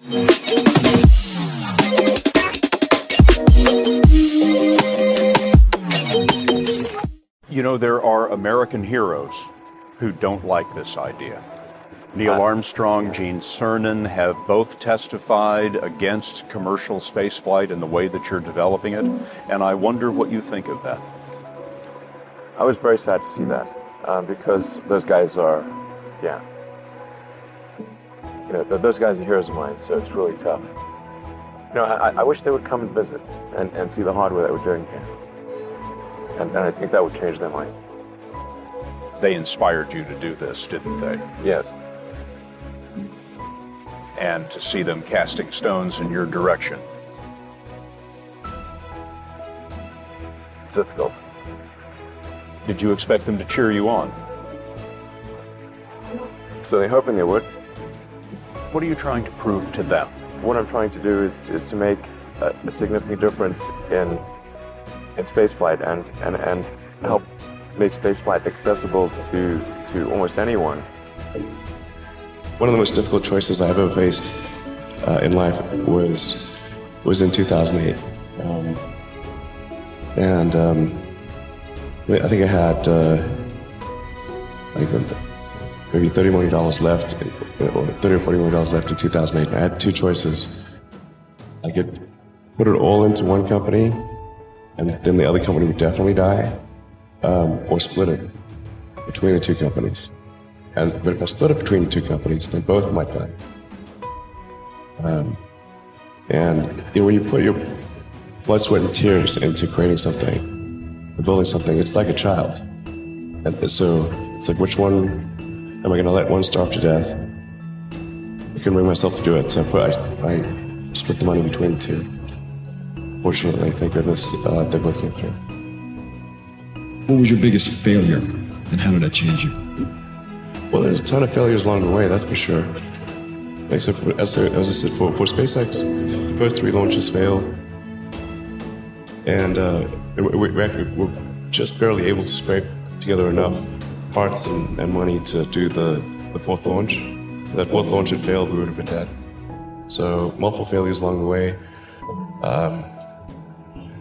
You know, there are American heroes who don't like this idea. Neil Armstrong, Gene Cernan have both testified against commercial spaceflight and the way that you're developing it, and I wonder what you think of that. I was very sad to see that, because those guys are, those guys are heroes of mine, so it's really tough. I wish they would come and visit and see the hardware that we're doing here. And I think that would change their mind. They inspired you to do this, didn't they? Yes. And to see them casting stones in your direction. It's difficult. Did you expect them to cheer you on? So they're hoping they would. What are you trying to prove to them? What I'm trying to do is to make a significant difference in spaceflight and help make spaceflight accessible to almost anyone. One of the most difficult choices I've ever faced in life was in 2008. I think I had maybe $30 million left, or $30 or $40 million left in 2008. I had two choices. I could put it all into one company, and then the other company would definitely die, or split it between the two companies. But if I split it between the two companies, then both might die. When you put your blood, sweat, and tears into creating something, or building something, it's like a child. And so it's like, which one am I going to let one starve to death? I couldn't bring myself to do it, so I split the money between the two. Fortunately, thank goodness, they both came through. What was your biggest failure, and how did that change you? Well, there's a ton of failures along the way, that's for sure. Like, so as I said, for SpaceX, the first 3 launches failed. And we're just barely able to scrape together enough parts and money to do the 4th launch. If that 4th launch had failed, we would have been dead. So multiple failures along the way.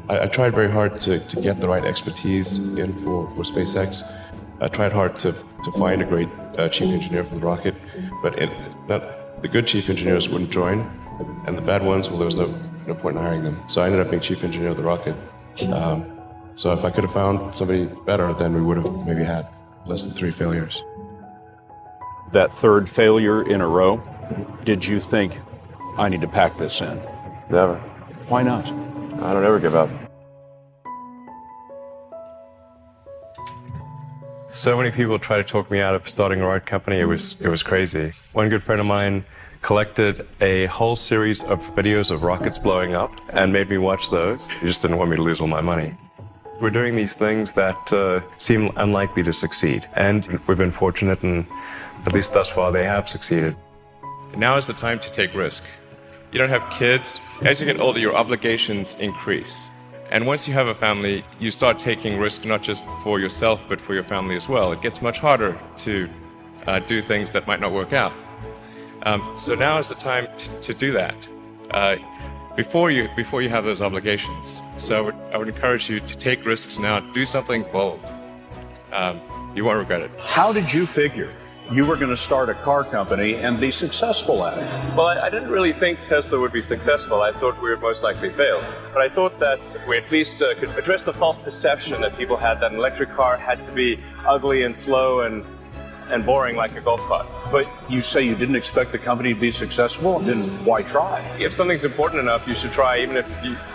I tried very hard to get the right expertise in for SpaceX. I tried hard to find a great chief engineer for the rocket, but the good chief engineers wouldn't join, and the bad ones, well, there was no point in hiring them. So I ended up being chief engineer of the rocket. So if I could have found somebody better, then we would have maybe had less than 3 failures. That 3rd failure in a row, did you think, I need to pack this in? Never. Why not? I don't ever give up. So many people tried to talk me out of starting a rocket company. It was crazy. One good friend of mine collected a whole series of videos of rockets blowing up and made me watch those. He just didn't want me to lose all my money. We're doing these things that seem unlikely to succeed, and we've been fortunate, and at least thus far they have succeeded. Now is the time to take risk. You don't have kids. As you get older, your obligations increase. And once you have a family, you start taking risk not just for yourself, but for your family as well. It gets much harder to do things that might not work out. So now is the time to do that before you have those obligations. So I would encourage you to take risks now. Do something bold. You won't regret it. How did you figure you were going to start a car company and be successful at it? Well, I didn't really think Tesla would be successful. I thought we would most likely fail. But I thought that we at least could address the false perception that people had that an electric car had to be ugly and slow and boring like a golf cart. But you say you didn't expect the company to be successful, then why try? If something's important enough, you should try, even if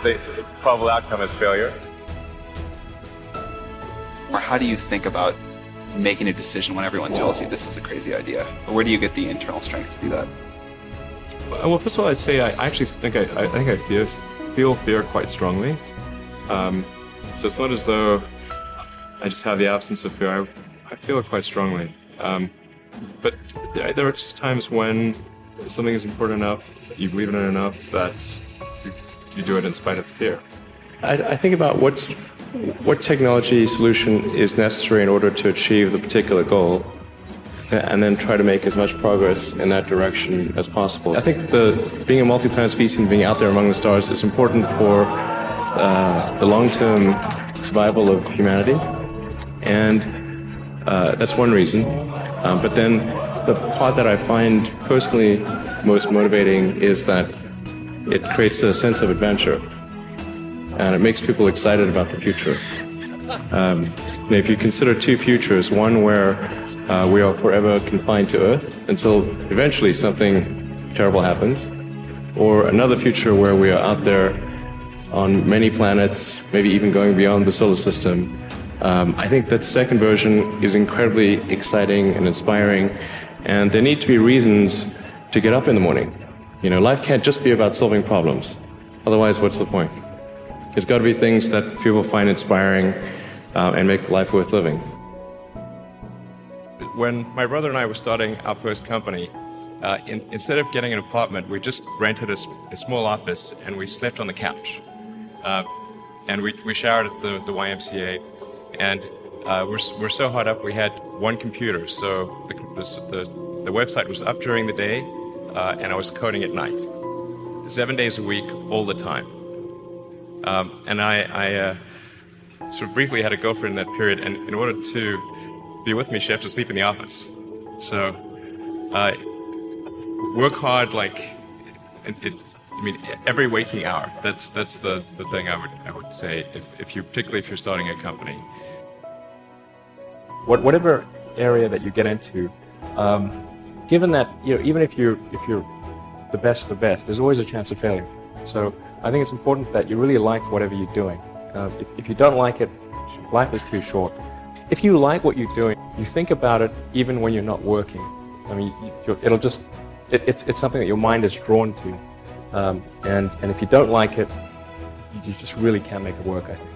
the probable outcome is failure. Or how do you think about making a decision when everyone tells you this is a crazy idea? Or where do you get the internal strength to do that? Well, first of all, I'd say I actually think I feel fear quite strongly. So it's not as though I just have the absence of fear. I feel it quite strongly. But there are just times when something is important enough, you believe in it enough, that you do it in spite of the fear. I think about what technology solution is necessary in order to achieve the particular goal. and then try to make as much progress in that direction as possible. I think being a multi-planet species and being out there among the stars is important for the long-term survival of humanity, and that's one reason. But then the part that I find personally most motivating is that it creates a sense of adventure, and it makes people excited about the future. If you consider two futures, one where we are forever confined to Earth until eventually something terrible happens, or another future where we are out there on many planets, maybe even going beyond the solar system, I think that second version is incredibly exciting and inspiring, and there need to be reasons to get up in the morning. Life can't just be about solving problems. Otherwise, what's the point? There's got to be things that people find inspiring and make life worth living. When my brother and I were starting our first company, instead of getting an apartment, we just rented a small office and we slept on the couch. And we showered at the YMCA, and we're so hot up we had one computer, so the website was up during the day, and I was coding at night, 7 days a week, all the time. And I sort of briefly had a girlfriend in that period, and in order to be with me, she had to sleep in the office. So work hard, every waking hour. That's the thing I would say particularly if you're starting a company. Whatever area that you get into, given that even if you're the best, there's always a chance of failure. So I think it's important that you really like whatever you're doing. If you don't like it, life is too short. If you like what you're doing, you think about it even when you're not working. It's something that your mind is drawn to. And if you don't like it, you just really can't make it work, I think.